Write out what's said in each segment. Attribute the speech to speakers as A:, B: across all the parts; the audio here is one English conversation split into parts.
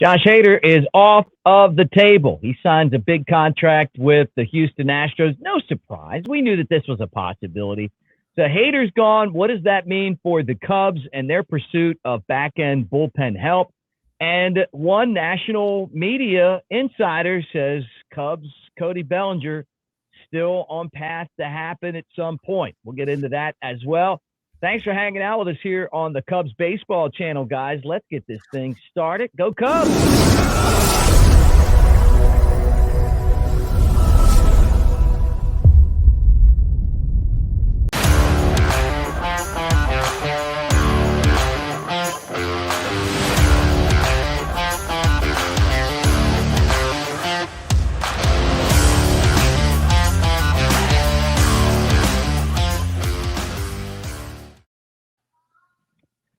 A: Josh Hader is off of the table. He signs a big contract with the Houston Astros. No surprise. We knew that this was a possibility. So Hader's gone. What does that mean for the Cubs and their pursuit of back-end bullpen help? And one national media insider says Cubs Cody Bellinger still on path to happen at some point. We'll get into that as well. Thanks for hanging out with us here on the Cubs Baseball Channel, guys. Let's get this thing started. Go Cubs!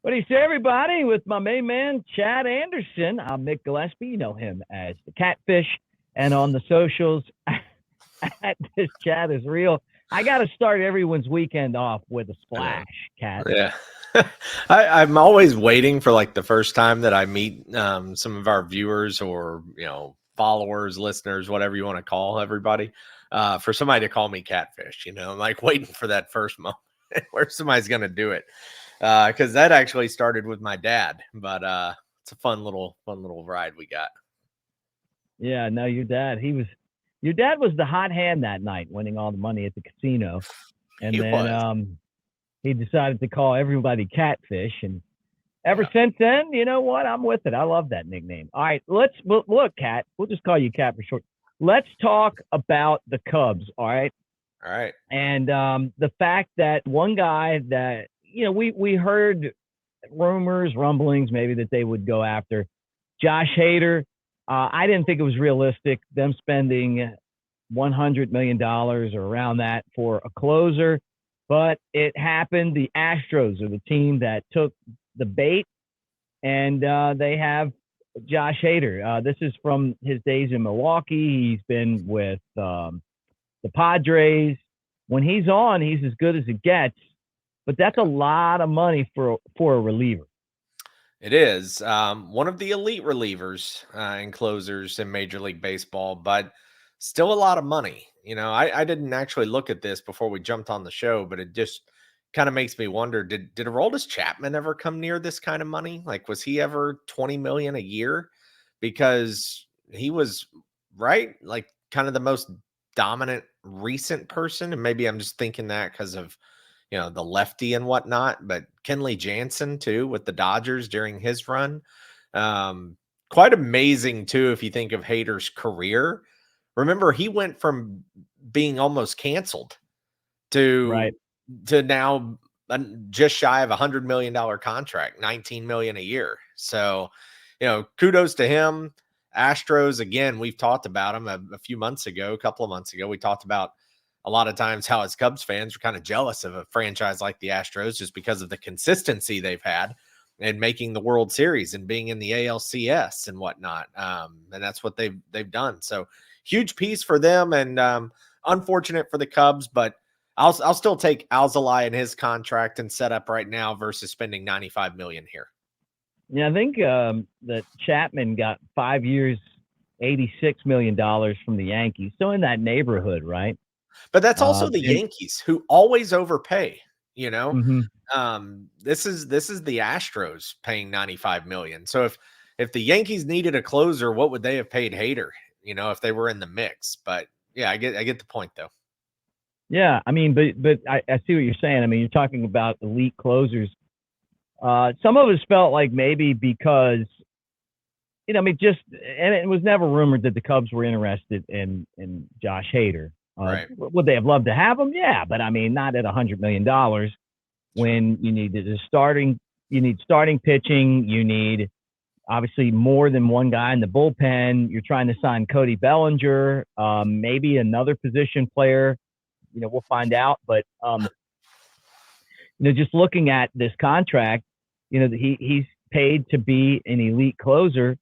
A: What do you say, everybody? With my main man, Chad Anderson. I'm Mick Gillispie. You know him as the Catfish. And on the socials, at this Chad is real. I got to start everyone's weekend off with a splash, Cat.
B: Yeah. I'm always waiting for like the first time that I meet some of our viewers or, followers, listeners, whatever you want to call everybody, for somebody to call me Catfish. I'm like waiting for that first moment where somebody's going to do it. Because that actually started with my dad, but it's a fun little ride we got.
A: Yeah, no, your dad was the hot hand that night, winning all the money at the casino, and he decided to call everybody Catfish, and ever since then, you know what? I'm with it. I love that nickname. All right, look, Cat. We'll just call you Cat for short. Let's talk about the Cubs. All right. And the fact that one guy that we heard rumblings, maybe that they would go after Josh Hader. I didn't think it was realistic, them spending $100 million or around that for a closer, but it happened. The Astros are the team that took the bait, and they have Josh Hader. This is from his days in Milwaukee. He's been with the Padres. When he's on, he's as good as it gets. But that's a lot of money for a reliever.
B: It is one of the elite relievers and closers in Major League Baseball, but still a lot of money. I didn't actually look at this before we jumped on the show, but it just kind of makes me wonder, did Aroldis Chapman ever come near this kind of money? Like, was he ever $20 million a year? Because he was like kind of the most dominant recent person. And maybe I'm just thinking that because of the lefty and whatnot, but Kenley Jansen too with the Dodgers during his run. Quite amazing too, if you think of Hader's career. Remember, he went from being almost canceled to now just shy of $100 million contract, $19 million a year. So, kudos to him. Astros, again, we've talked about him a couple of months ago. We talked about a lot of times how as Cubs fans are kind of jealous of a franchise like the Astros just because of the consistency they've had and making the World Series and being in the ALCS and whatnot. And that's what they've done. So huge piece for them, and unfortunate for the Cubs, but I'll still take Alzolay and his contract and setup right now versus spending $95 million here.
A: Yeah, I think that Chapman got 5 years, $86 million from the Yankees. So in that neighborhood, right?
B: But that's also the Yankees who always overpay.
A: Mm-hmm.
B: This is the Astros paying $95 million. So if the Yankees needed a closer, what would they have paid Hader? If they were in the mix. But yeah, I get the point though.
A: Yeah, I mean, but I see what you're saying. I mean, you're talking about elite closers. Some of us felt like maybe because, and it was never rumored that the Cubs were interested in Josh Hader.
B: Right.
A: Would they have loved to have him? Yeah, but I mean, not at $100 million when you need starting pitching. You need obviously more than one guy in the bullpen. You're trying to sign Cody Bellinger, maybe another position player. We'll find out. But just looking at this contract, he's paid to be an elite closer.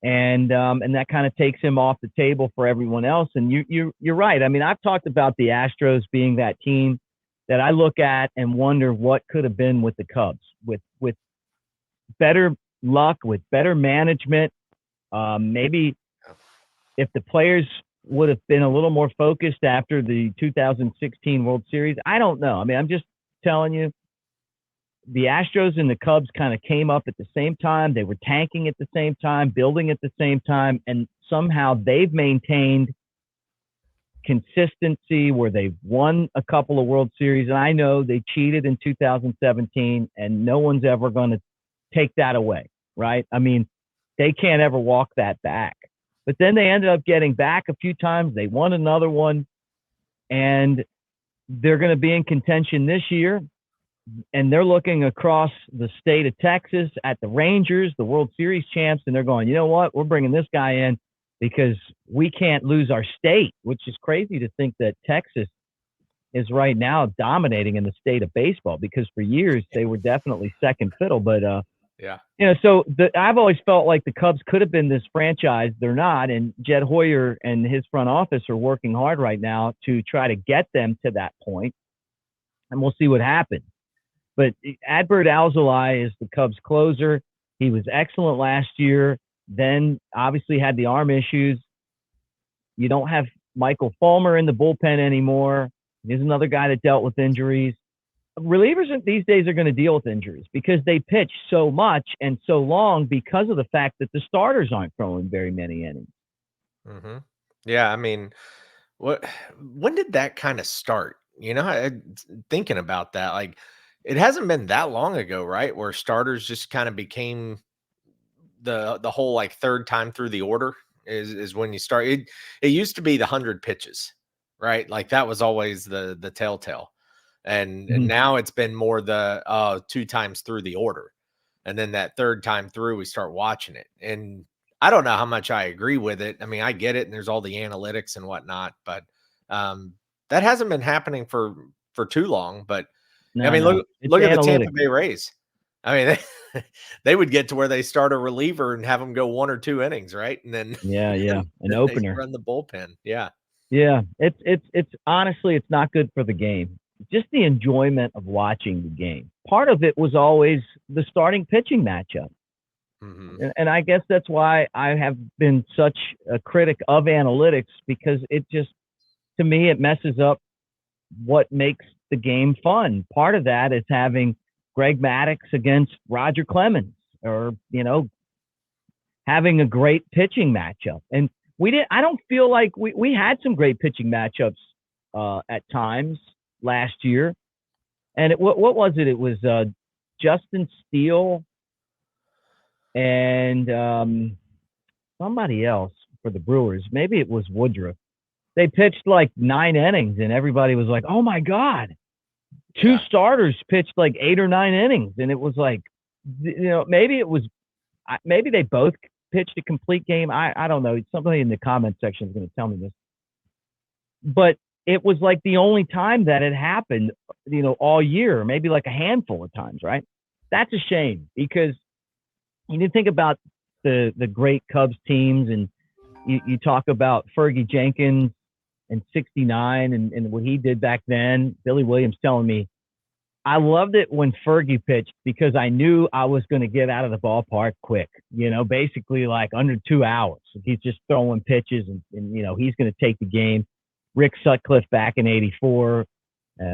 A: And that kind of takes him off the table for everyone else. And you're right. I mean, I've talked about the Astros being that team that I look at and wonder what could have been with the Cubs with better luck, with better management, Maybe if the players would have been a little more focused after the 2016 World Series, I don't know. I mean, I'm just telling you, the Astros and the Cubs kind of came up at the same time. They were tanking at the same time, building at the same time, and somehow they've maintained consistency where they've won a couple of World Series. And I know they cheated in 2017, and no one's ever going to take that away, right? I mean, they can't ever walk that back. But then they ended up getting back a few times. They won another one, and they're going to be in contention this year. And they're looking across the state of Texas at the Rangers, the World Series champs, and they're going, you know what? We're bringing this guy in because we can't lose our state, which is crazy to think that Texas is right now dominating in the state of baseball, because for years they were definitely second fiddle. But,
B: yeah,
A: you know, so I've always felt like the Cubs could have been this franchise. They're not. And Jed Hoyer and his front office are working hard right now to try to get them to that point. And we'll see what happens. But Adbert Alzolay is the Cubs closer. He was excellent last year. Then obviously had the arm issues. You don't have Michael Fulmer in the bullpen anymore. He's another guy that dealt with injuries. Relievers these days are going to deal with injuries because they pitch so much and so long because of the fact that the starters aren't throwing very many innings.
B: Mm-hmm. Yeah, I mean, when did that kind of start? You know, thinking about that, like, it hasn't been that long ago, right? Where starters just kind of became the whole like third time through the order is when you start. It used to be the 100 pitches, right? Like that was always the telltale. And now it's been more the 2 times through the order. And then that third time through, we start watching it. And I don't know how much I agree with it. I mean, I get it. And there's all the analytics and whatnot, but that hasn't been happening for too long. But I mean, look at the Tampa Bay Rays. I mean, they would get to where they start a reliever and have them go 1 or 2 innings, right? And then
A: an opener,
B: run the bullpen. Yeah.
A: It's honestly, it's not good for the game. Just the enjoyment of watching the game. Part of it was always the starting pitching matchup. Mm-hmm. And I guess that's why I have been such a critic of analytics, because it just, to me, it messes up what makes the game fun. Part of that is having Greg Maddux against Roger Clemens, or, you know, having a great pitching matchup. And I don't feel like we had some great pitching matchups at times last year. And what was it? It was Justin Steele and somebody else for the Brewers. Maybe it was Woodruff. They pitched like 9 innings, and everybody was like, oh my God, 2 starters pitched like 8 or 9 innings. And it was like, you know, maybe they both pitched a complete game. I don't know. Somebody in the comment section is going to tell me this. But it was like the only time that it happened, you know, all year, maybe like a handful of times, right? That's a shame, because you need to think about the great Cubs teams, and you talk about Fergie Jenkins in '69 and what he did back then. Billy Williams telling me, I loved it when Fergie pitched because I knew I was going to get out of the ballpark quick, you know, basically like under 2 hours. He's just throwing pitches and you know, he's going to take the game. Rick Sutcliffe back in '84,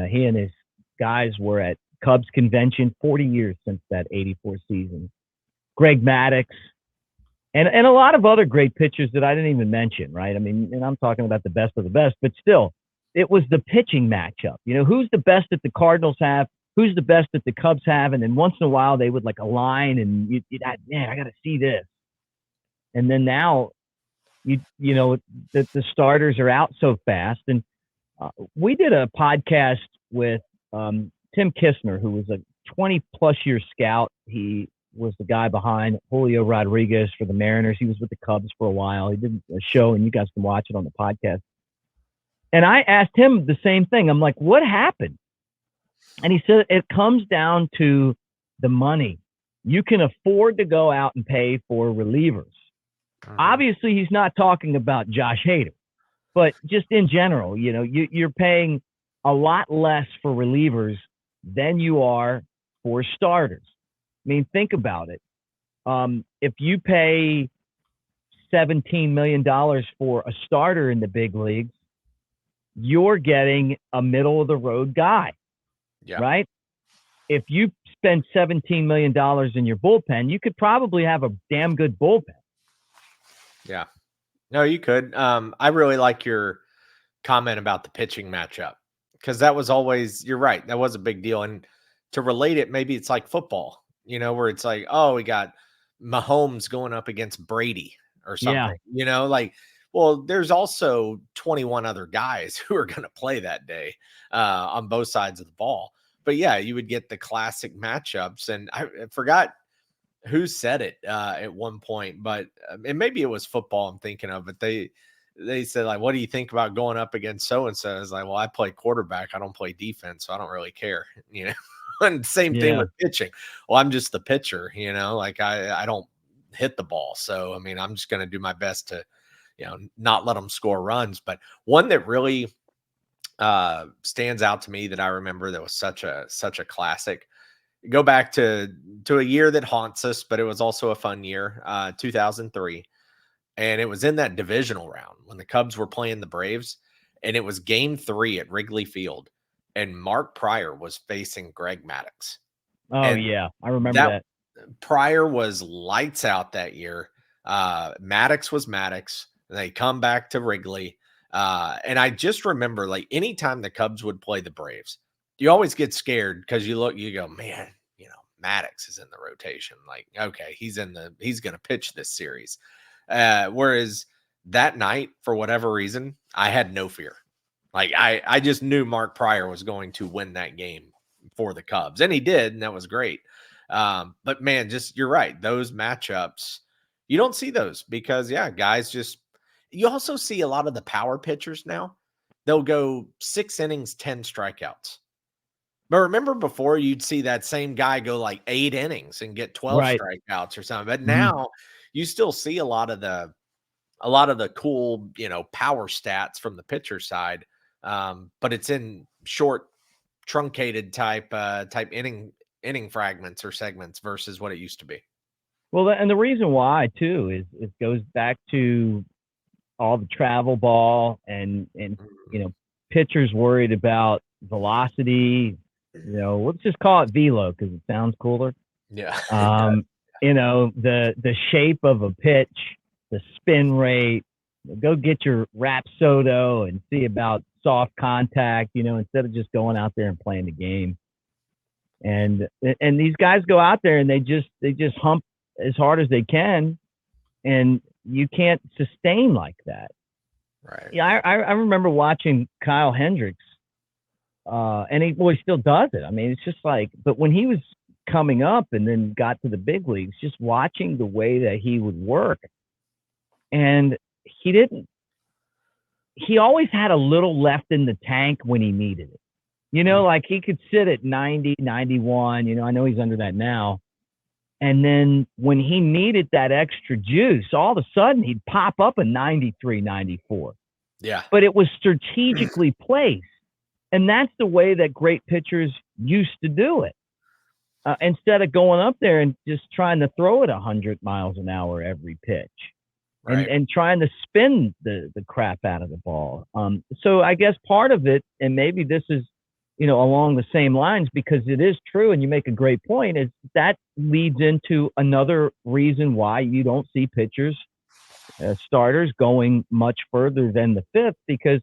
A: he and his guys were at Cubs convention, 40 years since that '84 season. Greg Maddux, and a lot of other great pitchers that I didn't even mention, right? I mean, and I'm talking about the best of the best, but still, it was the pitching matchup. You know, who's the best that the Cardinals have? Who's the best that the Cubs have? And then once in a while, they would like align, and man, I got to see this. And then now, you know, the starters are out so fast. And we did a podcast with Tim Kistner, who was a 20-plus year scout. He was the guy behind Julio Rodriguez for the Mariners. He was with the Cubs for a while. He did a show, and you guys can watch it on the podcast. And I asked him the same thing. I'm like, what happened? And he said, it comes down to the money. You can afford to go out and pay for relievers. Obviously, he's not talking about Josh Hader, but just in general, you know, you're paying a lot less for relievers than you are for starters. I mean, think about it. If you pay $17 million for a starter in the big leagues, you're getting a middle-of-the-road guy, right? If you spend $17 million in your bullpen, you could probably have a damn good bullpen.
B: Yeah. No, you could. I really like your comment about the pitching matchup, because that was always, you're right, that was a big deal. And to relate it, maybe it's like football, where it's like, oh, we got Mahomes going up against Brady or something, like, well, there's also 21 other guys who are going to play that day on both sides of the ball. But yeah, you would get the classic matchups. And I forgot who said it at one point, but and maybe it was football I'm thinking of, but they said, like, what do you think about going up against so-and-so? It's like, well, I play quarterback. I don't play defense, so I don't really care, And same thing with pitching. Well, I'm just the pitcher, like I don't hit the ball. So, I mean, I'm just going to do my best to, not let them score runs. But one that really stands out to me that I remember that was such a classic. Go back to a year that haunts us, but it was also a fun year, 2003. And it was in that divisional round when the Cubs were playing the Braves, and it was game 3 at Wrigley Field, and Mark Pryor was facing Greg Maddux.
A: Oh,
B: and
A: yeah. I remember that.
B: Pryor was lights out that year. Maddux was Maddux. They come back to Wrigley. And I just remember, like, anytime the Cubs would play the Braves, you always get scared because you go, man, Maddux is in the rotation. Like, okay, he's going to pitch this series. Whereas that night, for whatever reason, I had no fear. Like, I just knew Mark Pryor was going to win that game for the Cubs, and he did, and that was great. But man, just, you're right. Those matchups, you don't see those because guys you also see a lot of the power pitchers now. They'll go 6 innings, 10 strikeouts. But remember before, you'd see that same guy go like 8 innings and get 12 strikeouts or something. But now you still see a lot of the cool, power stats from the pitcher side. But it's in short, truncated type inning fragments or segments versus what it used to be.
A: Well, and the reason why too is it goes back to all the travel ball and pitchers worried about velocity. Let's just call it velo because it sounds cooler.
B: Yeah.
A: The shape of a pitch, the spin rate. Go get your Rapsodo and see about soft contact, instead of just going out there and playing the game. And these guys go out there and they just hump as hard as they can, and you can't sustain like that.
B: Right.
A: Yeah, I remember watching Kyle Hendricks, and he still does it. I mean, it's just like, but when he was coming up and then got to the big leagues, just watching the way that he would work, and he always had a little left in the tank when he needed it. Like he could sit at 90, 91, I know he's under that now. And then when he needed that extra juice, all of a sudden he'd pop up a 93, 94.
B: Yeah.
A: But it was strategically placed. And that's the way that great pitchers used to do it. Instead of going up there and just trying to throw it 100 miles an hour every pitch.
B: Right.
A: And trying to spin the crap out of the ball. So I guess part of it, and maybe this is, along the same lines, because it is true, and you make a great point, is that leads into another reason why you don't see pitchers, starters going much further than the 5th, because,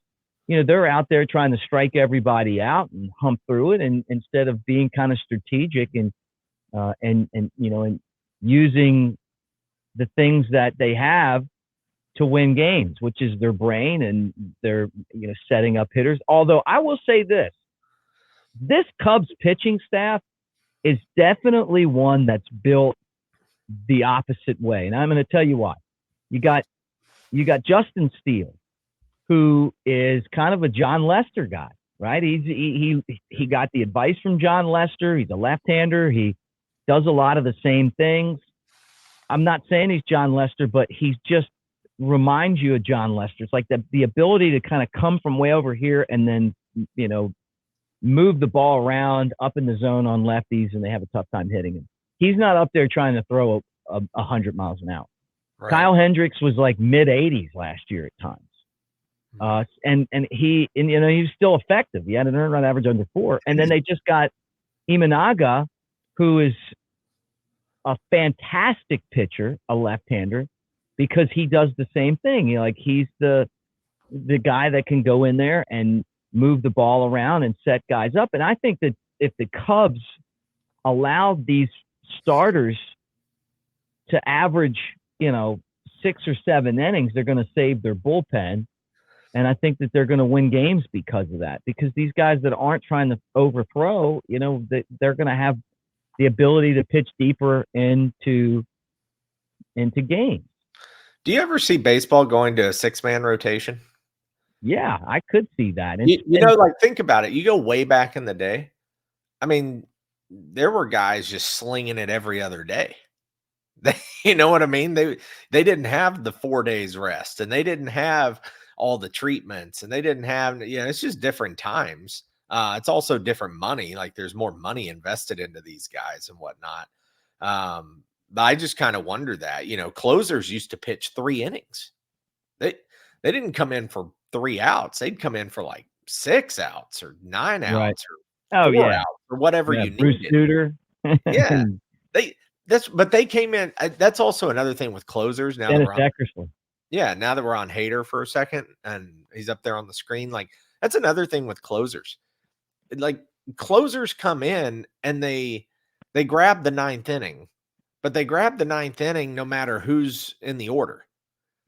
A: they're out there trying to strike everybody out and hump through it, and instead of being kind of strategic and using the things that they have to win games, which is their brain and their, setting up hitters. Although I will say this Cubs pitching staff is definitely one that's built the opposite way. And I'm going to tell you why. You got Justin Steele, who is kind of a John Lester guy, right? He got the advice from John Lester. He's a left-hander. He does a lot of the same things. I'm not saying he's John Lester, but he's just reminds you of John Lester. It's like the ability to kind of come from way over here and then, move the ball around up in the zone on lefties, and they have a tough time hitting him. He's not up there trying to throw 100 miles an hour.
B: Right.
A: Kyle Hendricks was like mid-80s last year at times. And he was still effective. He had an earned run average under 4. And then they just got Imanaga, who is a fantastic pitcher, a left-hander, because he does the same thing. He's the guy that can go in there and move the ball around and set guys up. And I think that if the Cubs allowed these starters to average, 6 or 7 innings, they're going to save their bullpen. And I think that they're going to win games because of that. Because these guys that aren't trying to overthrow, they're going to have the ability to pitch deeper into games.
B: Do you ever see baseball going to a 6-man rotation?
A: Yeah, I could see that.
B: Think about it. You go way back in the day. I mean, there were guys just slinging it every other day. You know what I mean? They didn't have the 4 days rest, and they didn't have all the treatments, and they didn't have, it's just different times. It's also different money. Like, there's more money invested into these guys and whatnot. But I just kind of wonder that, closers used to pitch 3 innings. They didn't come in for 3 outs. They'd come in for like 6 outs or 9 outs or 4 outs or whatever you
A: Bruce
B: needed.
A: Sutter.
B: Yeah. But they came in. That's also another thing with closers. Now
A: Dennis
B: that
A: Eckersley.
B: now that we're on Hader for a second and he's up there on the screen, like, that's another thing with closers. Like, closers come in and they grab the 9th inning, but they grab the 9th inning no matter who's in the order.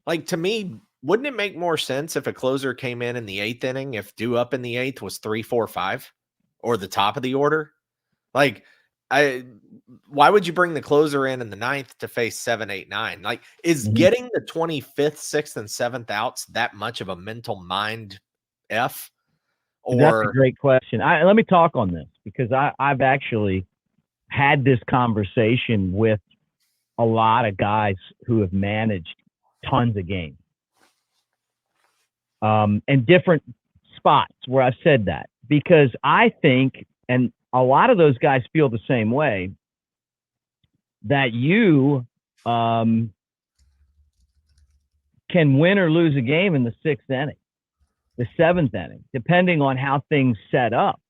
B: Like, to me, wouldn't it make more sense if a closer came in the 8th inning, if due up in the 8th was 3, 4, 5 or the top of the order? Like, why would you bring the closer in the 9th to face 7, 8, 9? Like, is getting the 25th, 6th, and 7th outs that much of a mental mind F? Or
A: that's a great question. Let me talk on this, because I've actually had this conversation with a lot of guys who have managed tons of games, and different spots where I've said that, because I think, and a lot of those guys feel the same way, that you can win or lose a game in the 6th inning, the 7th inning, depending on how things set up.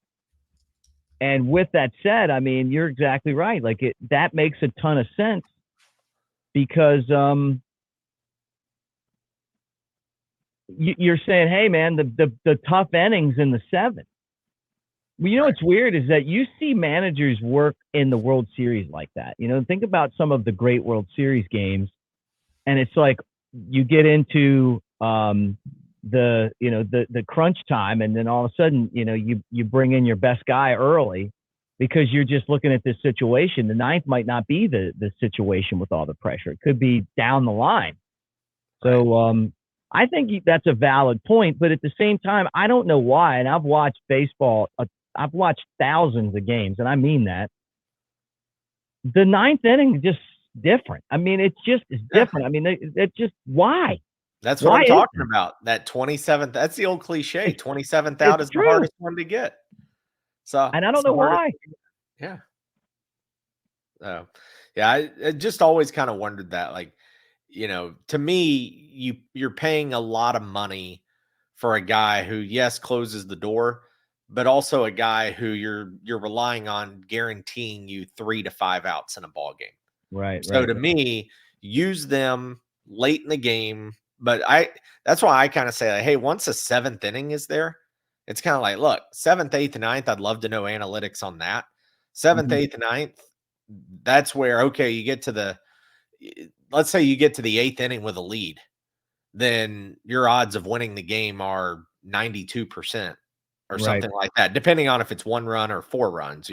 A: And with that said, I mean, you're exactly right. Like, that makes a ton of sense, because you're saying, hey, man, the tough innings in the 7th. Well, what's weird is that you see managers work in the World Series like that. Think about some of the great World Series games, and it's like you get into the crunch time, and then all of a sudden, you bring in your best guy early, because you're just looking at this situation. The 9th might not be the situation with all the pressure. It could be down the line. So I think that's a valid point, but at the same time, I don't know why. And I've watched baseball. I've watched thousands of games, and I mean that. The 9th inning is just different. I mean, it's different. I mean, it's just, why?
B: That's what I'm talking about. That 27th, that's the old cliche. 27th out is the hardest one to get. So,
A: and I don't know why.
B: Yeah. I just always kind of wondered that, like, to me, you're paying a lot of money for a guy who, yes, closes the door, but also a guy who you're relying on guaranteeing you 3 to 5 outs in a ball game.
A: Right.
B: So to me, use them late in the game. But that's why I kind of say, like, hey, once a 7th inning is there, it's kind of like, look, 7th, 8th, and 9th, I'd love to know analytics on that. 7th, 8th, and 9th, that's where, okay, you get to let's say you get to the 8th inning with a lead, then your odds of winning the game are 92% or something like that, depending on if it's 1 run or 4 runs,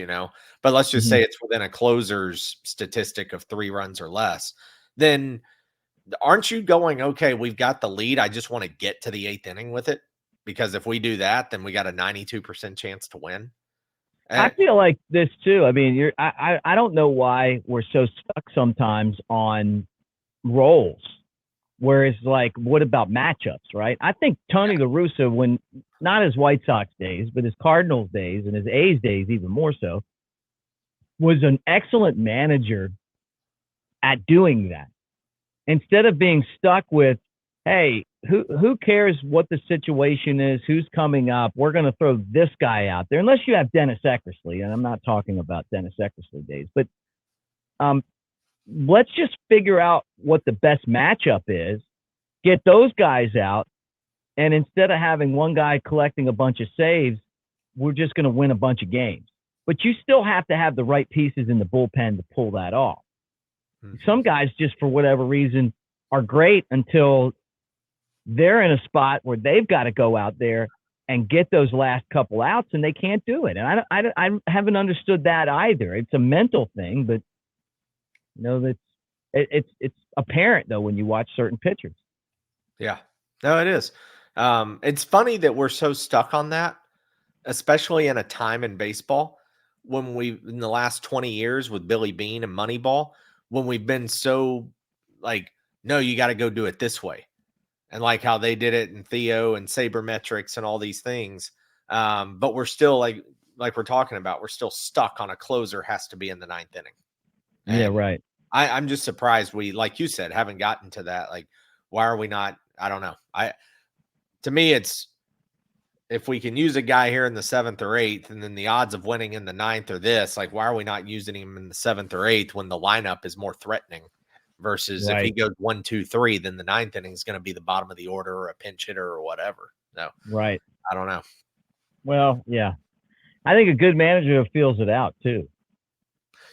B: but let's just say it's within a closer's statistic of 3 runs or less. Then aren't you going, okay, we've got the lead, I just want to get to the 8th inning with it, because if we do that, then we got a 92% chance to win?
A: I feel like this too. I mean, I don't know why we're so stuck sometimes on roles, where it's like, what about matchups, right? I think Tony La Russa, when not his White Sox days, but his Cardinals days and his A's days even more so, was an excellent manager at doing that. instead of being stuck with, hey, who cares what the situation is, who's coming up, we're going to throw this guy out there, unless you have Dennis Eckersley, and I'm not talking about Dennis Eckersley days, but let's just figure out what the best matchup is, get those guys out, and instead of having one guy collecting a bunch of saves, we're just going to win a bunch of games. But you still have to have the right pieces in the bullpen to pull that off. Mm-hmm. Some guys, just for whatever reason, are great until they're in a spot where they've got to go out there and get those last couple outs, and they can't do it. And I haven't understood that either. It's a mental thing, but it's apparent though when you watch certain pitchers.
B: Yeah, no, it is. It's funny that we're so stuck on that, especially in a time in baseball when in the last 20 years with Billy Beane and Moneyball, when we've been so like, no, you got to go do it this way. And like how they did it in Theo and Sabermetrics and all these things. But we're still like we're talking about, we're still stuck on a closer has to be in the 9th inning. And
A: yeah, right.
B: I'm just surprised we, like you said, haven't gotten to that. Like, why are we not? I don't know. To me, it's if we can use a guy here in the 7th or 8th, and then the odds of winning in the 9th or this, like, why are we not using him in the 7th or 8th when the lineup is more threatening? Versus if he goes 1, 2, 3, then the 9th inning is going to be the bottom of the order or a pinch hitter or whatever. No,
A: right.
B: I don't know.
A: Well, yeah, I think a good manager feels it out too.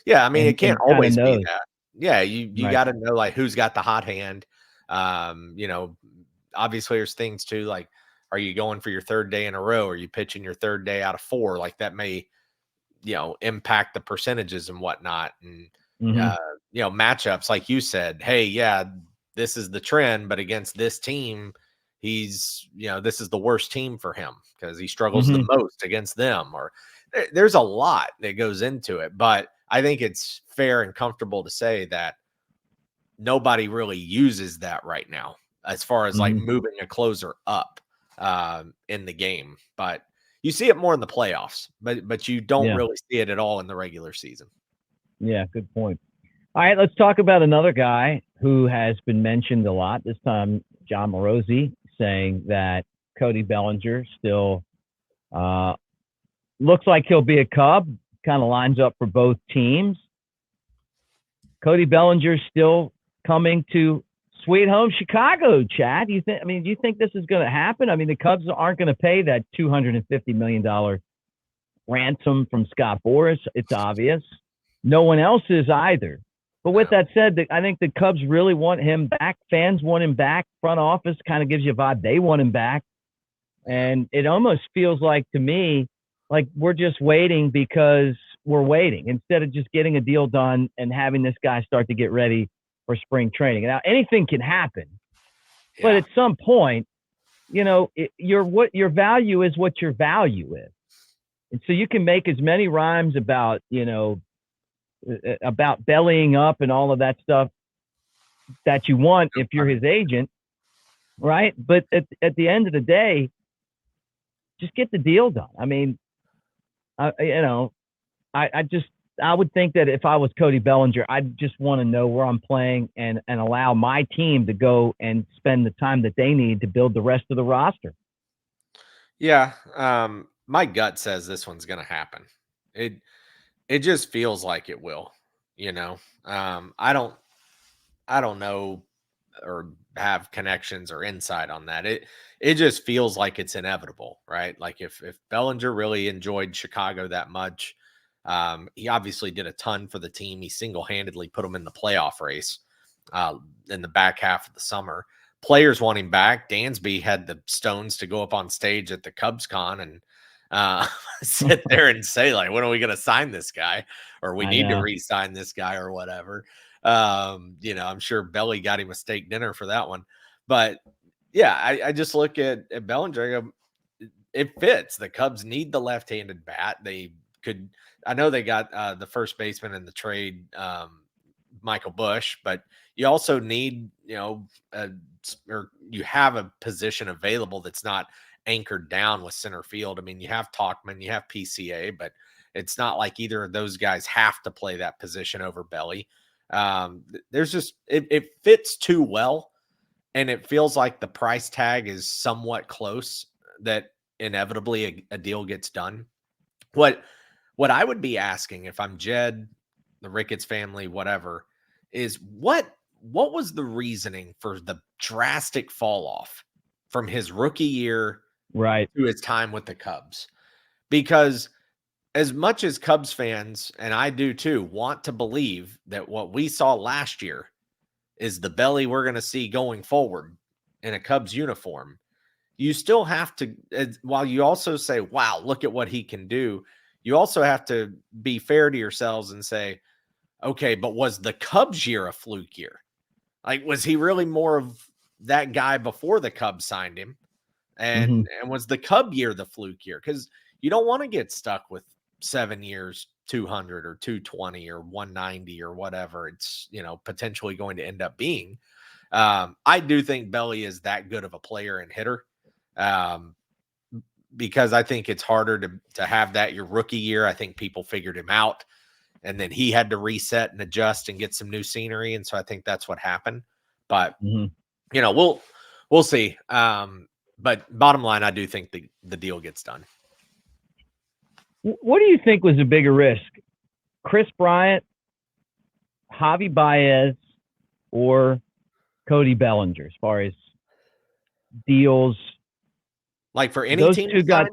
B: Yeah, I mean, it can't always be that. Yeah, you got to know like who's got the hot hand. Obviously there's things too, like, are you going for your 3rd day in a row? Are you pitching your 3rd day out of 4? Like that may, impact the percentages and whatnot. And matchups, like you said, hey, yeah, this is the trend, but against this team, he's, this is the worst team for him because he struggles the most against them. Or there's a lot that goes into it, but I think it's fair and comfortable to say that nobody really uses that right now as far as like moving a closer up in the game. But you see it more in the playoffs, but you don't really see it at all in the regular season.
A: Yeah, good point. All right, let's talk about another guy who has been mentioned a lot. This time, John Morosi saying that Cody Bellinger still looks like he'll be a Cub, kind of lines up for both teams. Cody Bellinger still coming to sweet home Chicago, Chad. Do you think this is going to happen? I mean, the Cubs aren't going to pay that $250 million ransom from Scott Boras. It's obvious. No one else is either. But with that said, I think the Cubs really want him back. Fans want him back. Front office kind of gives you a vibe they want him back. And it almost feels like, to me, like we're just waiting because we're waiting instead of just getting a deal done and having this guy start to get ready for spring training. Now, anything can happen. But at some point, what your value is what your value is. And so you can make as many rhymes about, about bellying up and all of that stuff that you want if you're his agent, right? But at the end of the day, just get the deal done. I mean, I would think that if I was Cody Bellinger, I'd just want to know where I'm playing and allow my team to go and spend the time that they need to build the rest of the roster.
B: Yeah. My gut says this one's going to happen. It just feels like it will, I don't know or have connections or insight on that. It just feels like it's inevitable, right? Like if Bellinger really enjoyed Chicago that much, he obviously did a ton for the team. He single-handedly put them in the playoff race in the back half of the summer. Players want him back. Dansby had the stones to go up on stage at the Cubs Con and sit there and say, like, when are we going to sign this guy? Or we need to re-sign this guy or whatever. I'm sure Belly got him a steak dinner for that one. But yeah, I just look at Bellinger. It fits. The Cubs need the left-handed bat. I know they got the first baseman in the trade, Michael Busch, but you also need, or you have a position available that's not anchored down with center field. I mean, you have Tauchman, you have PCA, but it's not like either of those guys have to play that position over Belly. There's just it fits too well, and it feels like the price tag is somewhat close that inevitably a deal gets done. What I would be asking if I'm Jed, the Ricketts family, whatever, is what was the reasoning for the drastic fall off from his rookie year
A: right
B: to his time with the Cubs? Because as much as Cubs fans, and I do too, want to believe that what we saw last year is the Belly we're going to see going forward in a Cubs uniform, you still have to, while you also say, wow, look at what he can do, you also have to be fair to yourselves and say, okay, but was the Cubs year a fluke year? Like, was he really more of that guy before the Cubs signed him? And was the Cub year the fluke year? Because you don't want to get stuck with 7 years, 200 or 220 or 190 or whatever it's, potentially going to end up being. I do think Belly is that good of a player and hitter. Because I think it's harder to have that your rookie year. I think people figured him out, and then he had to reset and adjust and get some new scenery. And so I think that's what happened. But, we'll see. But bottom line, I do think the deal gets done.
A: What do you think was a bigger risk? Chris Bryant, Javi Baez, or Cody Bellinger as far as deals?
B: Like for any
A: those
B: team
A: two got,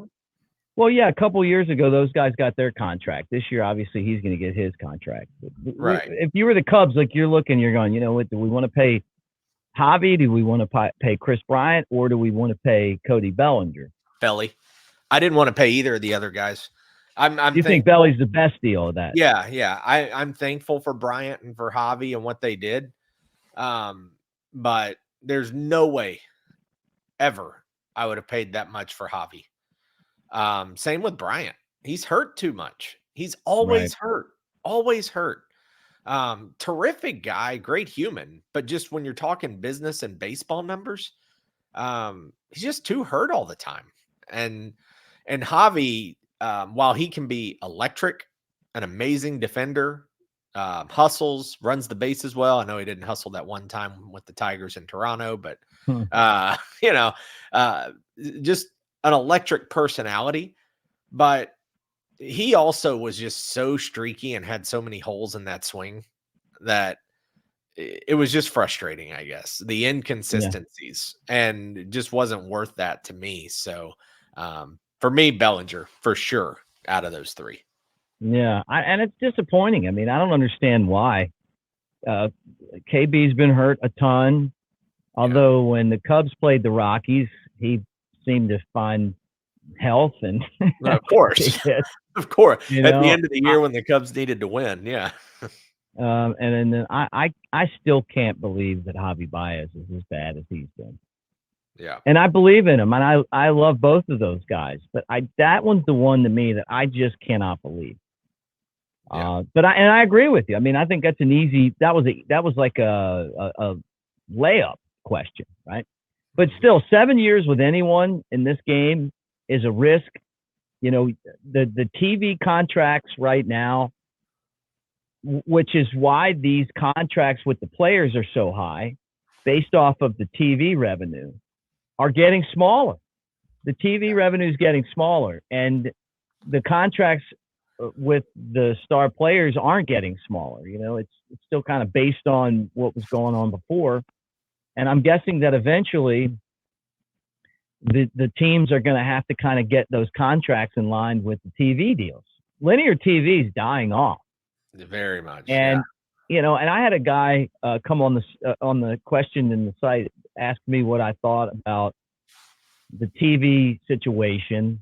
A: well, yeah, a couple of years ago, those guys got their contract. This year, obviously, he's going to get his contract.
B: Right.
A: If you were the Cubs, like you're looking, you're going, what, do we want to pay Javi? Do we want to pay Chris Bryant? Or do we want to pay Cody Bellinger?
B: Belly. I didn't want to pay either of the other guys.
A: You think Belly's the best deal of that?
B: Yeah. I'm thankful for Bryant and for Javi and what they did. But there's no way ever I would have paid that much for Javi. Same with Bryant. He's hurt too much. He's always hurt. Always hurt. Terrific guy, great human. But just when you're talking business and baseball numbers, he's just too hurt all the time. And Javi, while he can be electric, an amazing defender, hustles, runs the bases well. I know he didn't hustle that one time with the Tigers in Toronto, but just an electric personality. But he also was just so streaky and had so many holes in that swing that it was just frustrating, I guess, the inconsistencies, and it just wasn't worth that to me. So for me, Bellinger for sure out of those three.
A: Yeah. And it's disappointing. I mean, I don't understand why. KB's been hurt a ton. Although when the Cubs played the Rockies, he seemed to find health and
B: of course, of course. At the end of the year when the Cubs needed to win,
A: and then I still can't believe that Javi Baez is as bad as he's been.
B: Yeah,
A: and I believe in him, and I love both of those guys, but that one's the one to me that I just cannot believe. But I agree with you. I mean, I think that's an easy. That was like a layup question, right? But still, 7 years with anyone in this game is a risk. The TV contracts right now, which is why these contracts with the players are so high, based off of the TV revenue, are getting smaller. The TV revenue is getting smaller, and the contracts with the star players aren't getting smaller. It's still kind of based on what was going on before. And I'm guessing that eventually the teams are going to have to kind of get those contracts in line with the TV deals. Linear TV is dying off.
B: Very much.
A: And, and I had a guy come on the question in the site, ask me what I thought about the TV situation,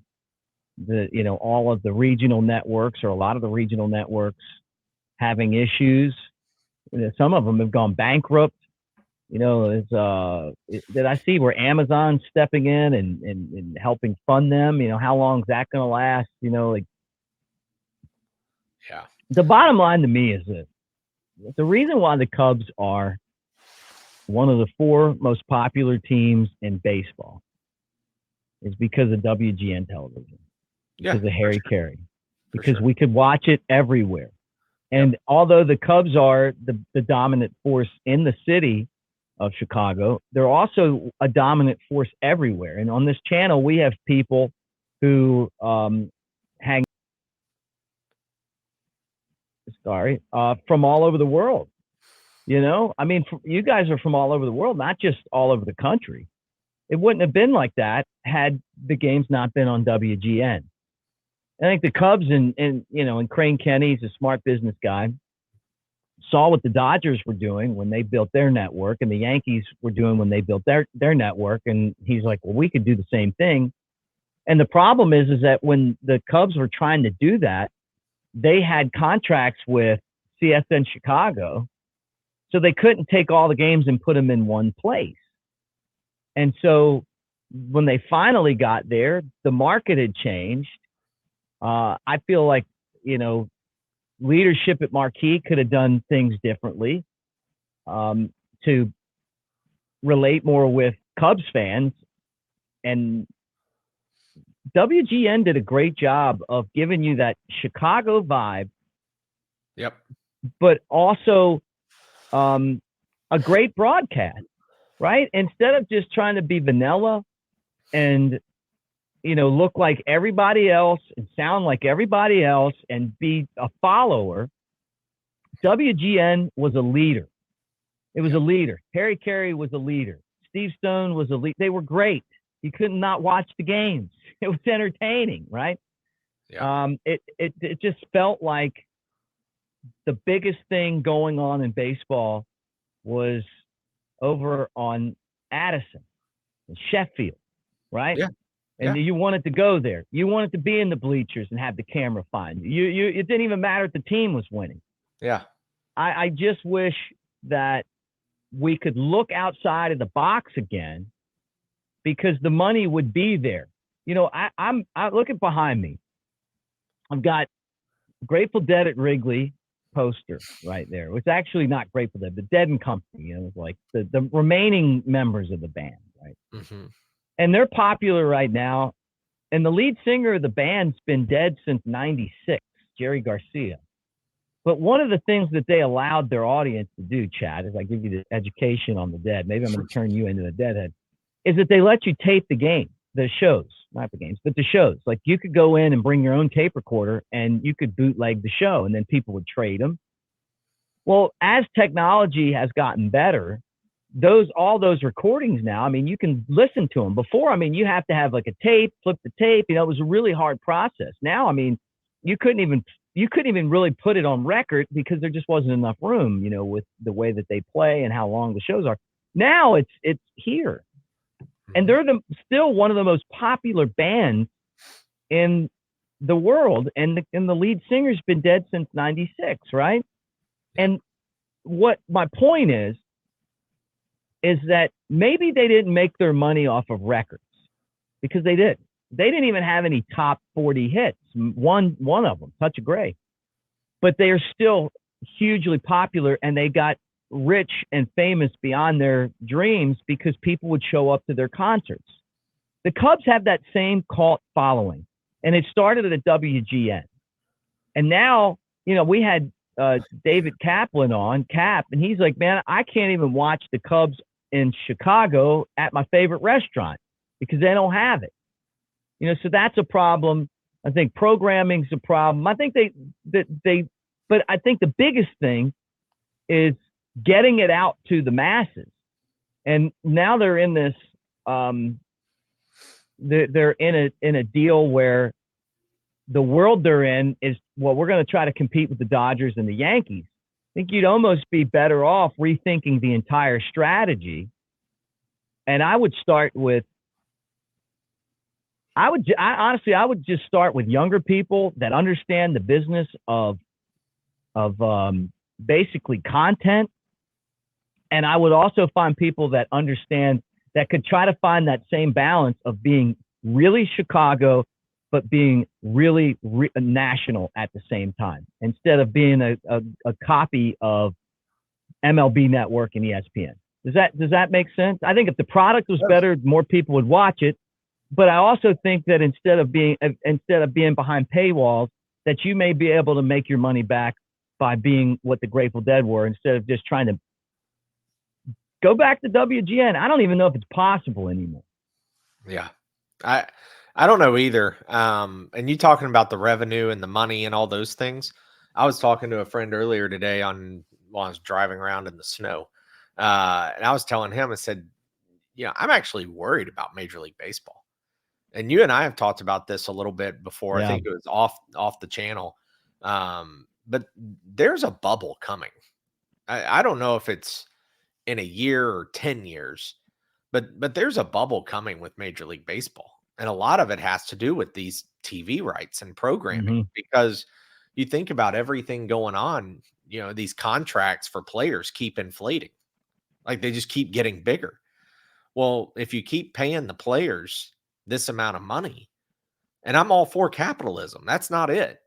A: all of the regional networks, or a lot of the regional networks having issues. Some of them have gone bankrupt. Did I see where Amazon's stepping in and helping fund them? How long is that going to last? The bottom line to me is this: the reason why the Cubs are one of the 4 most popular teams in baseball is because of WGN television, because of Harry Carey, because we could watch it everywhere. And although the Cubs are the dominant force in the city of Chicago, they're also a dominant force everywhere. And on this channel, we have people who hang from all over the world. I mean, you guys are from all over the world, not just all over the country. It wouldn't have been like that had the games not been on WGN. I think the Cubs and Crane Kenny, he's a smart business guy, saw what the Dodgers were doing when they built their network, and the Yankees were doing when they built their network. And he's like, well, we could do the same thing. And the problem is that when the Cubs were trying to do that, they had contracts with CSN Chicago, so they couldn't take all the games and put them in one place. And so when they finally got there, the market had changed. I feel like, leadership at Marquee could have done things differently to relate more with Cubs fans. And WGN did a great job of giving you that Chicago vibe.
B: Yep.
A: But also a great broadcast, right? Instead of just trying to be vanilla and, look like everybody else and sound like everybody else and be a follower, WGN was a leader. It was a leader. Harry Carey was a leader. Steve Stone was a leader. They were great. You couldn't not watch the games. It was entertaining, right?
B: Yeah.
A: It just felt like the biggest thing going on in baseball was over on Addison and Sheffield, right?
B: Yeah.
A: And you wanted to go there. You wanted to be in the bleachers and have the camera find you. It didn't even matter if the team was winning.
B: Yeah.
A: I just wish that we could look outside of the box again, because the money would be there. I'm looking behind me. I've got Grateful Dead at Wrigley poster right there. It's actually not Grateful Dead, the Dead and Company. It was like the remaining members of the band, right?
B: Mm-hmm.
A: And they're popular right now. And the lead singer of the band's been dead since '96, Jerry Garcia. But one of the things that they allowed their audience to do, Chad, as I give you the education on the Dead, maybe I'm going to turn you into the Deadhead, is that they let you tape the game, the shows, not the games, but the shows. Like you could go in and bring your own tape recorder and you could bootleg the show, and then people would trade them. Well, as technology has gotten better, all those recordings now, I mean, you can listen to them. Before, I mean, you have to have like a tape, flip the tape. It was a really hard process. Now, I mean, you couldn't even really put it on record because there just wasn't enough room, with the way that they play and how long the shows are. Now it's here. And they're still one of the most popular bands in the world. And the lead singer's been dead since '96, right? And what my point is that maybe they didn't make their money off of records, because they didn't. They didn't even have any top 40 hits. One of them, Touch of Grey. But they are still hugely popular, and they got rich and famous beyond their dreams because people would show up to their concerts. The Cubs have that same cult following, and it started at WGN. And now, we had David Kaplan on, Cap, and he's like, man, I can't even watch the Cubs in Chicago at my favorite restaurant because they don't have it. So that's a problem. I think programming's a problem. I think but I think the biggest thing is getting it out to the masses. And now they're in this, they're in a deal where the world they're in is, well, we're going to try to compete with the Dodgers and the Yankees. I think you'd almost be better off rethinking the entire strategy. And I would start with, I would just start with younger people that understand the business of basically content. And I would also find people that understand, that could try to find that same balance of being really Chicago, but being really national at the same time, instead of being a copy of MLB Network and ESPN. Does that make sense? I think if the product was better, more people would watch it. But I also think that instead of being behind paywalls, that you may be able to make your money back by being what the Grateful Dead were instead of just trying to go back to WGN. I don't even know if it's possible anymore.
B: Yeah. I don't know either. And you talking about the revenue and the money and all those things. I was talking to a friend earlier today while I was driving around in the snow. And I was telling him, I said, I'm actually worried about Major League Baseball. And you and I have talked about this a little bit before.
A: Yeah.
B: I think it was off the channel. But there's a bubble coming. I don't know if it's in a year or 10 years, but there's a bubble coming with Major League Baseball. And a lot of it has to do with these TV rights and programming, because you think about everything going on, these contracts for players keep inflating. Like they just keep getting bigger. Well, if you keep paying the players this amount of money, and I'm all for capitalism, that's not it.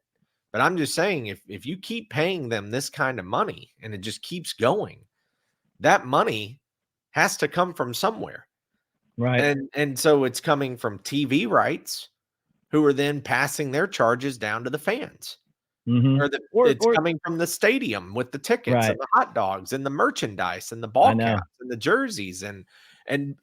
B: But I'm just saying, if you keep paying them this kind of money and it just keeps going, that money has to come from somewhere.
A: Right.
B: And so it's coming from TV rights, who are then passing their charges down to the fans. It's coming from the stadium with the tickets and the hot dogs and the merchandise and the ball caps and the jerseys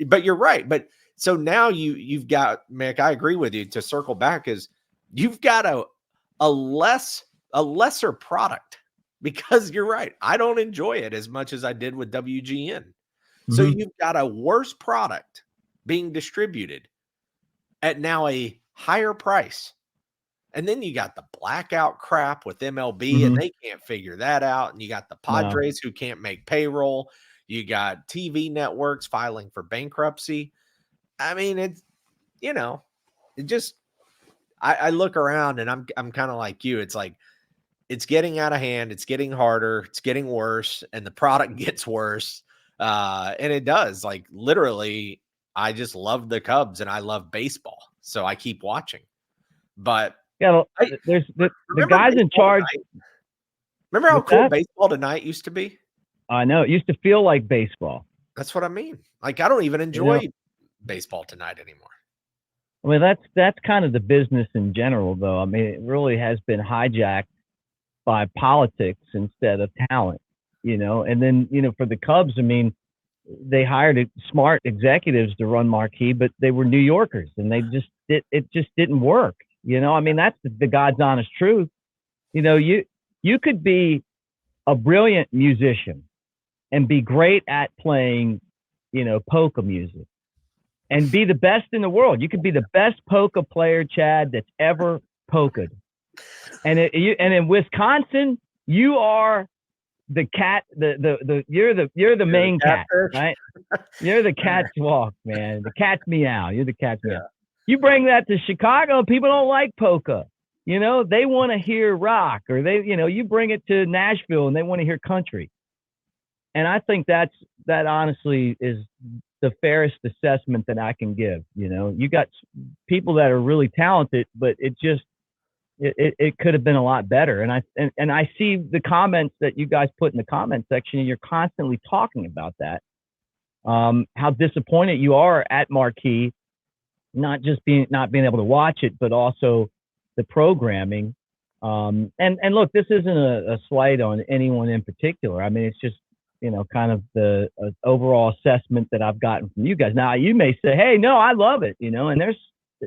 B: but you're right. But so now you've got, Mick, I agree with you, to circle back, is you've got a lesser product, because you're right. I don't enjoy it as much as I did with WGN. So you've got a worse product being distributed at now a higher price. And then you got the blackout crap with MLB, and they can't figure that out. And you got the Padres who can't make payroll. You got TV networks filing for bankruptcy. I mean, it's, it just, I look around and I'm kind of like you. It's like, it's getting out of hand. It's getting harder. It's getting worse. And the product gets worse. And it does. Like, literally, I just love the Cubs and I love baseball. So I keep watching. But
A: yeah, there's the guys in charge.
B: Remember how cool Baseball Tonight used to be?
A: I know. It used to feel like baseball.
B: That's what I mean. Like, I don't even enjoy Baseball Tonight anymore.
A: I mean, that's kind of the business in general, though. I mean, it really has been hijacked by politics instead of talent, And then, for the Cubs, I mean, they hired smart executives to run Marquee, but they were New Yorkers, and it just didn't work. I mean, that's the God's honest truth. You could be a brilliant musician and be great at playing, polka music, and be the best in the world. You could be the best polka player, Chad, that's ever polka'd. And in Wisconsin, you are the cat. You're the main cat, right? You're the cat's walk, man. The cat's meow. You're the cat's meow. You bring that to Chicago, people don't like polka. They want to hear rock, or you bring it to Nashville and they want to hear country. And I think that honestly is the fairest assessment that I can give. You got people that are really talented, but it could have been a lot better. And I see the comments that you guys put in the comment section, and you're constantly talking about that. How disappointed you are at Marquee, not being able to watch it, but also the programming. And look, this isn't a slight on anyone in particular. I mean, it's just, kind of the overall assessment that I've gotten from you guys. Now, you may say, hey, no, I love it, and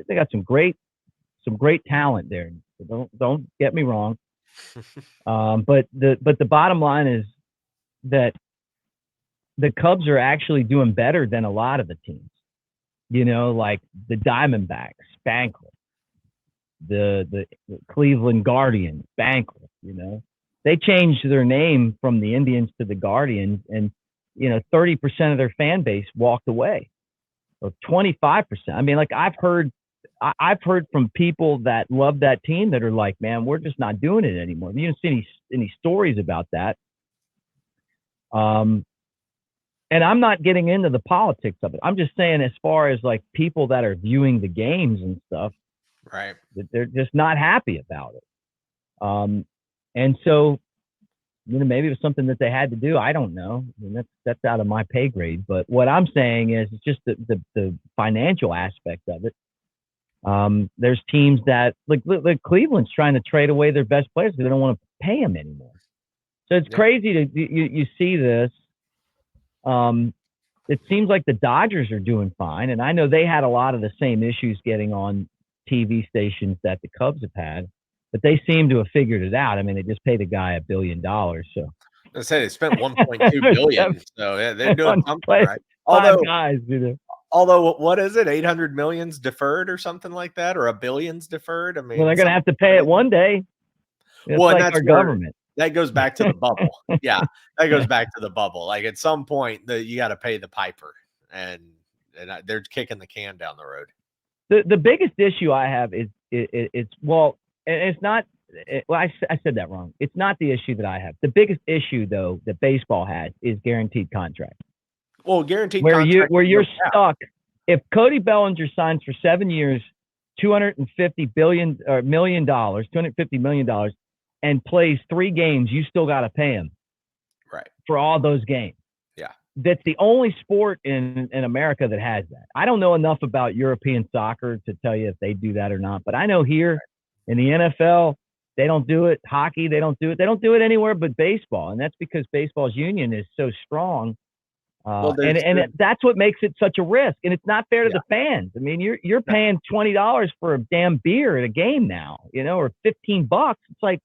A: they got some great talent there. So don't get me wrong. But the bottom line is that the Cubs are actually doing better than a lot of the teams. Like the Diamondbacks, Spangle, the Cleveland Guardians, Spangle. They changed their name from the Indians to the Guardians, and 30% of their fan base walked away, or 25%. I mean, like I've heard from people that love that team that are like, man, we're just not doing it anymore. You don't see any stories about that. And I'm not getting into the politics of it. I'm just saying, as far as like people that are viewing the games and stuff,
B: right,
A: that they're just not happy about it. And so, maybe it was something that they had to do. I don't know. I mean, that's out of my pay grade. But what I'm saying is, it's just the financial aspect of it. There's teams that like Cleveland's trying to trade away their best players because they don't want to pay them anymore. So it's crazy to you see this. It seems like the Dodgers are doing fine, and I know they had a lot of the same issues getting on TV stations that the Cubs have had, but they seem to have figured it out. I mean, they just paid a guy $1 billion, so
B: I say they spent 1.2 billion, so yeah, they're doing something right.
A: Five guys,
B: Although, what is it? 800 million's deferred or something like that, or $1 billion's deferred. I mean,
A: well, they're going to have to pay it one day. It's
B: well,
A: like
B: that's
A: our government.
B: That goes back to the bubble. Yeah, that goes back to the bubble. Like at some point, you got to pay the piper, and they're kicking the can down the road.
A: The biggest issue I have is it's well, and it's not. Well, I said that wrong. It's not the issue that I have. The biggest issue, though, that baseball has is guaranteed contracts.
B: Well, guaranteed
A: where you're
B: stuck.
A: If Cody Bellinger signs for 7 years, $250 million, and plays 3 games, you still got to pay him,
B: right,
A: for all those games.
B: Yeah,
A: that's the only sport in America that has that. I don't know enough about European soccer to tell you if they do that or not, but I know here in the NFL, they don't do it. Hockey, they don't do it. They don't do it anywhere but baseball, and that's because baseball's union is so strong. And that's what makes it such a risk, and it's not fair to the fans. I mean, you're paying $20 for a damn beer at a game now, or $15. It's like,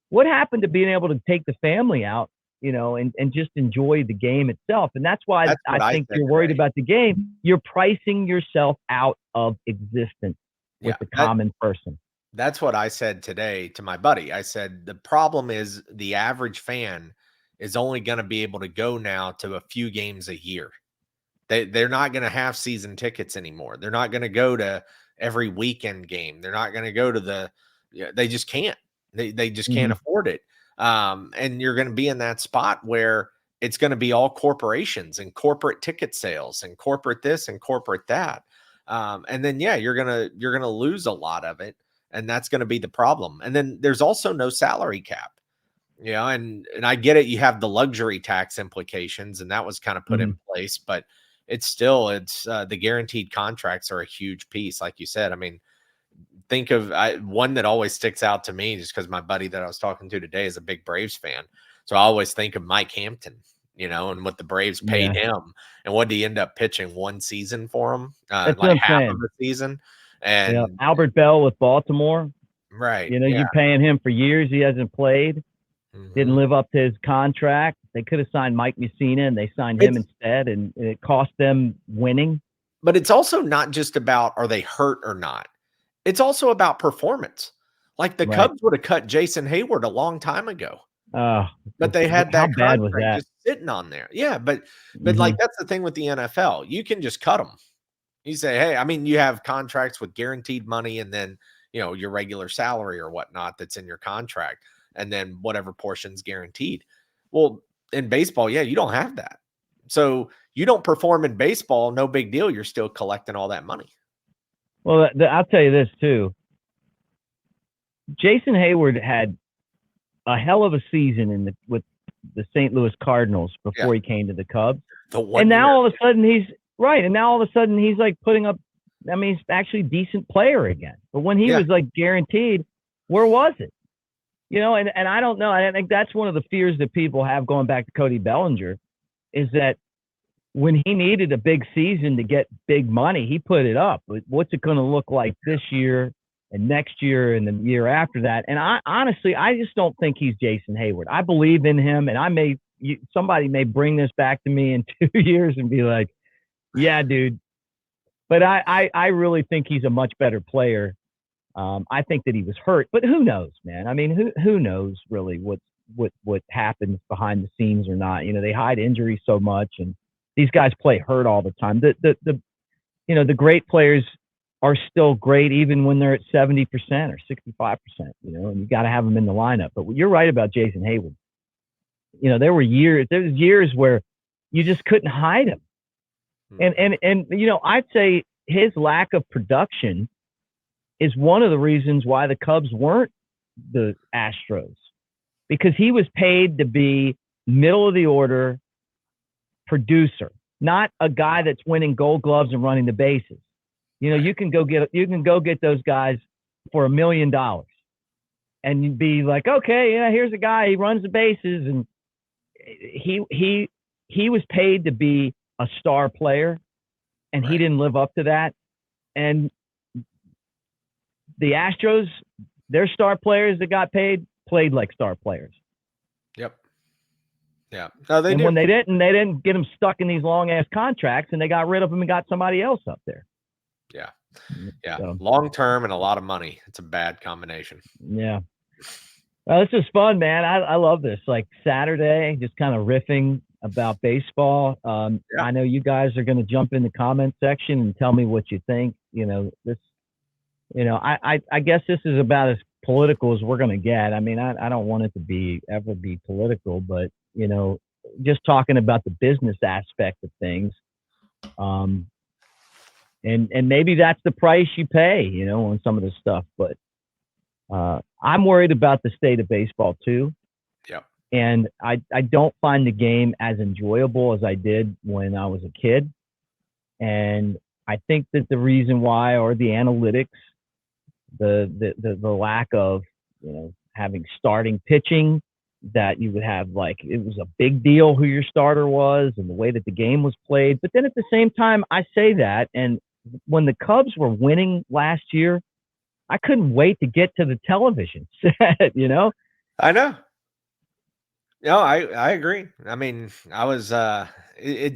A: what happened to being able to take the family out, and just enjoy the game itself? And that's why I think you're worried about the game. You're pricing yourself out of existence with the common person.
B: That's what I said today to my buddy. I said, the problem is the average fan is only going to be able to go now to a few games a year. They're not going to have season tickets anymore. They're not going to go to every weekend game. They're not going to go to they just can't. They just can't afford it. And you're going to be in that spot where it's going to be all corporations and corporate ticket sales and corporate this and corporate that. And then, you're going to lose a lot of it. And that's going to be the problem. And then there's also no salary cap. And I get it. You have the luxury tax implications, and that was kind of put in place, but it's the guaranteed contracts are a huge piece. Like you said, I mean, think of one that always sticks out to me just because my buddy that I was talking to today is a big Braves fan. So I always think of Mike Hampton, and what the Braves paid him, and what did he end up pitching one season for him? Like half of the season. And
A: Albert Bell with Baltimore.
B: Right.
A: You're paying him for years. He hasn't played. Didn't live up to his contract. They could have signed Mike Mussina, and they signed him instead, and it cost them winning.
B: But it's also not just about are they hurt or not. It's also about performance. Like the Cubs would have cut Jason Hayward a long time ago. But they had that contract just sitting on there. Yeah, but like that's the thing with the NFL. You can just cut them. You say, hey, I mean, you have contracts with guaranteed money, and then your regular salary or whatnot that's in your contract. And then whatever portion's guaranteed. Well, in baseball, you don't have that. So you don't perform in baseball, no big deal. You're still collecting all that money.
A: Well, I'll tell you this too. Jason Hayward had a hell of a season with the St. Louis Cardinals before he came to the Cubs. And now all of a sudden he's like putting up. I mean, he's actually a decent player again. But when he was like guaranteed, where was it? And I don't know. I think that's one of the fears that people have going back to Cody Bellinger is that when he needed a big season to get big money, he put it up. But what's it going to look like this year and next year and the year after that? And I just don't think he's Jason Hayward. I believe in him, and somebody may bring this back to me in 2 years and be like, yeah, dude. But I really think he's a much better player. I think that he was hurt, but who knows, man? I mean, who knows really what happens behind the scenes or not? They hide injuries so much, and these guys play hurt all the time. The great players are still great even when they're at 70% or 65%. And you got to have them in the lineup. But you're right about Jason Hayward. There was years where you just couldn't hide him, and I'd say his lack of production is one of the reasons why the Cubs weren't the Astros, because he was paid to be middle of the order producer, not a guy that's winning Gold Gloves and running the bases. You can go get those guys for $1 million, and you'd be like, okay, yeah, here's a guy, he runs the bases, and he was paid to be a star player, and he didn't live up to that. And the Astros, their star players that got paid played like star players.
B: Yep. Yeah. No,
A: and when they didn't get them stuck in these long ass contracts, and they got rid of them and got somebody else up there.
B: Yeah. Yeah. So, long term and a lot of money. It's a bad combination.
A: Yeah. Well, this is fun, man. I love this. Like Saturday, just kind of riffing about baseball. I know you guys are going to jump in the comment section and tell me what you think. I guess this is about as political as we're going to get. I mean, I don't want it to ever be political, but just talking about the business aspect of things. And maybe that's the price you pay, on some of this stuff, but I'm worried about the state of baseball too.
B: Yeah.
A: And I don't find the game as enjoyable as I did when I was a kid. And I think that the reason why are the analytics, the lack of, having starting pitching, that you would have, like, it was a big deal who your starter was and the way that the game was played. But then at the same time, I say that, and when the Cubs were winning last year, I couldn't wait to get to the television set,
B: I know. No, I agree. I mean, I was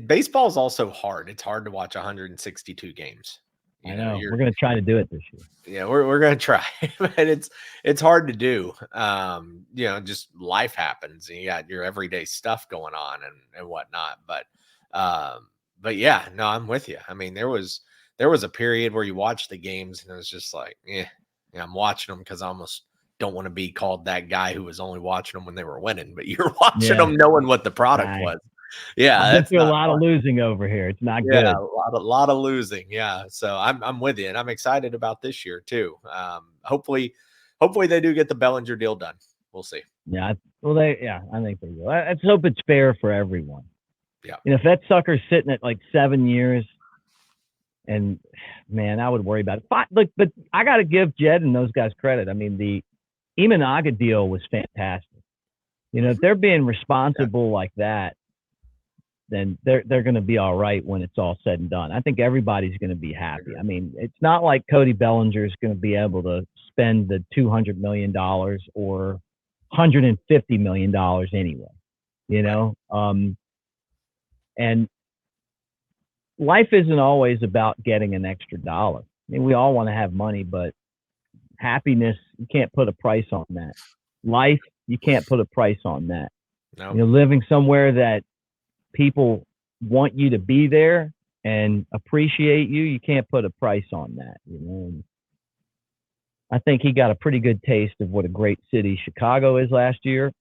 B: baseball is also hard. It's hard to watch 162 games.
A: I know. We're going to try to do it this year.
B: Yeah, we're going to try. But it's hard to do. Just life happens, and you got your everyday stuff going on and whatnot. But yeah, no, I'm with you. I mean, there was a period where you watch the games and it was just like, I'm watching them because I almost don't want to be called that guy who was only watching them when they were winning, but you're watching them knowing what the product was. Yeah,
A: that's a lot of losing over here. It's not good.
B: Yeah, a lot of losing. Yeah, so I'm with you, and I'm excited about this year too. Hopefully they do get the Bellinger deal done. We'll see.
A: Yeah, I think they will. Let's hope it's fair for everyone.
B: Yeah,
A: if that sucker's sitting at like 7 years, and man, I would worry about it. Look, but I got to give Jed and those guys credit. I mean, the Imanaga deal was fantastic. If they're being responsible like that, then they're going to be all right when it's all said and done. I think everybody's going to be happy. I mean, it's not like Cody Bellinger is going to be able to spend the $200 million or $150 million anyway, and life isn't always about getting an extra dollar. I mean, we all want to have money, but happiness, you can't put a price on that. Life, you can't put a price on that.
B: No.
A: Living somewhere that people want you to be there and appreciate you, you can't put a price on that. And I think he got a pretty good taste of what a great city Chicago is last year.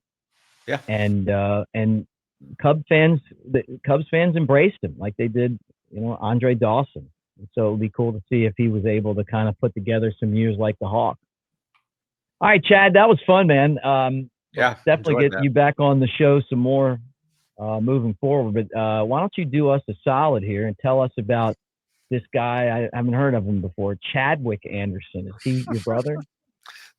B: Yeah.
A: And Cubs fans embraced him like they did, Andre Dawson. So it'll be cool to see if he was able to kind of put together some years like the Hawk. All right, Chad, that was fun, man. Definitely get you back on the show some more moving forward. But why don't you do us a solid here and tell us about this guy? I haven't heard of him before. Chadwick Anderson. Is he your brother?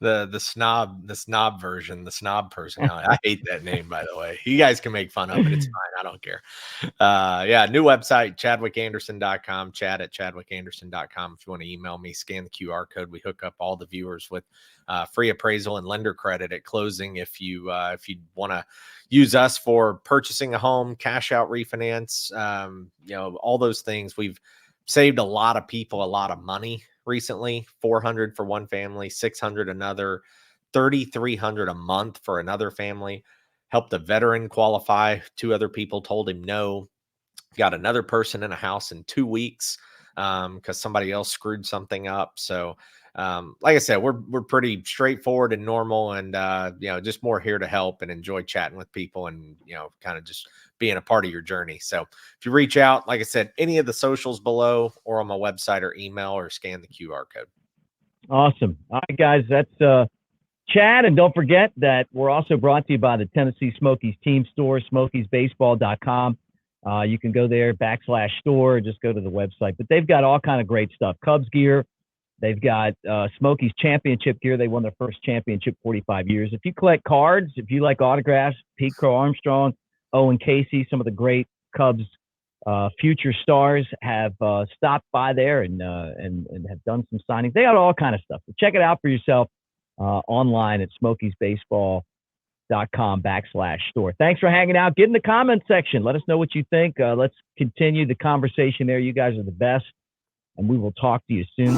B: The snob version, the snob personality. I hate that name, by the way. You guys can make fun of it. It's fine. I don't care. New website, chadwickanderson.com, chad@chadwickanderson.com. If you want to email me, scan the QR code. We hook up all the viewers with free appraisal and lender credit at closing. If you want to use us for purchasing a home, cash out refinance, all those things. We've saved a lot of people a lot of money recently. $400 for one family, $600 another, $3,300 a month for another family. Helped a veteran qualify. 2 other people told him no. Got another person in a house in 2 weeks because somebody else screwed something up. So like I said, we're pretty straightforward and normal, and just more here to help and enjoy chatting with people and kind of just being a part of your journey. So if you reach out, like I said, any of the socials below or on my website or email or scan the QR code. Awesome. All right, guys, that's Chad. And don't forget that we're also brought to you by the Tennessee Smokies team store, smokiesbaseball.com. You can go there /store, just go to the website, but they've got all kind of great stuff. Cubs gear,
A: They've got Smokies championship gear. They won their first championship 45 years. If you collect cards, if you like autographs, Pete Crow Armstrong, Owen Casey, some of the great Cubs future stars have stopped by there and have done some signings. They got all kind of stuff. So check it out for yourself online at smokiesbaseball.com/store. Thanks for hanging out. Get in the comment section. Let us know what you think. Let's continue the conversation there. You guys are the best, and we will talk to you soon.